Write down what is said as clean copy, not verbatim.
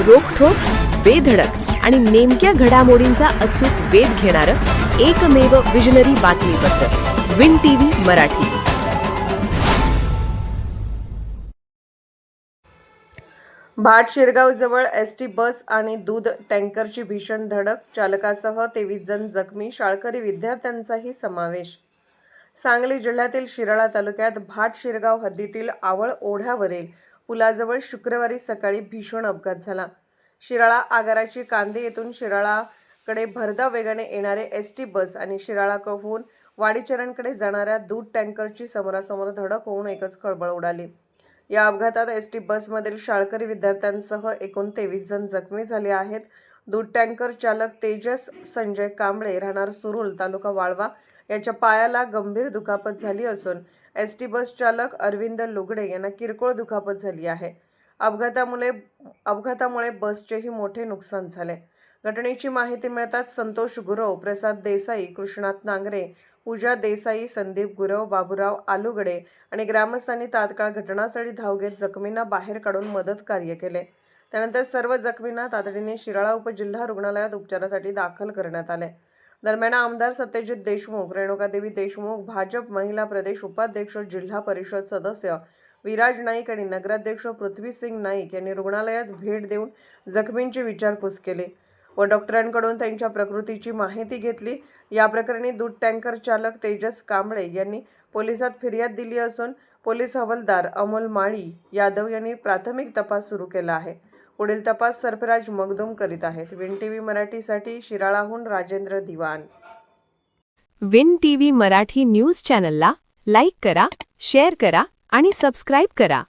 रोखठोक, बेधडक आणि नेमक्या घडामोडींचा अचूक वेध घेणारं एकमेव विजनरी बातमीपत्र विन टीव्ही मराठी. भाट शिरगाव जवळ एसटी बस आणि दूध टँकरची भीषण धडक, चालकासह 23 जण जखमी, शाळकरी विद्यार्थ्यांचाही समावेश. सांगली जिल्ह्यातील शिराळा तालुक्यात भाट शिरगाव हद्दीतील आवळ ओढ्यावरील पुलाजवळ शुक्रवारी सकाळी भीषण अपघात झाला. शिराळा आगाराची कांदे येथून शिराळाकडे भरधाव वेगाने येणारे एसटी बस आणि शिराळाहून वाडीचरणकडे जाणाऱ्या दूध टँकरची समोरासमोर धडक होऊन एकच खळबळ उडाली. या अपघातात एसटी बसमधील शाळकरी विद्यार्थ्यांसह एकूण 23 जण जखमी झाले आहेत. दूध टँकर चालक तेजस संजय कांबळे राहणार सुरूल तालुका वाळवा याच्या पायाला गंभीर दुखापत झाली असून एसटी बस चालक अरविंद लुगडे यांना किरकोळ दुखापत झाली आहे. अपघातामुळे बसचेही मोठे नुकसान झाले. घटनेची माहिती मिळताच संतोष गुरव, प्रसाद देसाई, कृष्णात नांगरे, पूजा देसाई, संदीप गुरव, बाबूराव आलुगडे आणि ग्रामस्थांनी तात्काळ घटनास्थळी धाव घेत जखमींना बाहेर काढून मदत कार्य केले. त्यानंतर सर्व जखमींना तातडीने शिराळा उपजिल्हा रुग्णालयात उपचारासाठी दाखल करण्यात आले. दरम्यान आमदार सत्यजित देशमुख, रेणुकादेवी देशमुख, भाजप महिला प्रदेश उपाध्यक्ष, जिल्हा परिषद सदस्य विराज नाईक आणि नगराध्यक्ष पृथ्वीसिंग नाईक यांनी रुग्णालयात भेट देऊन जखमींची विचारपूस केली व डॉक्टरांकडून त्यांच्या प्रकृतीची माहिती घेतली. या प्रकरणी दूध टँकर चालक तेजस कांबळे यांनी पोलिसात फिर्याद दिली असून पोलीस हवालदार अमोल माळी यादव यांनी प्राथमिक तपास सुरू केला आहे. पुढील तपास सरफराज मगदूम करीत आहेत. विन टीव्ही मराठीसाठी शिराळाहून राजेंद्र दिवाण. विन टीव्ही मराठी न्यूज चॅनलला लाईक करा, शेअर करा आणि सबस्क्राईब करा.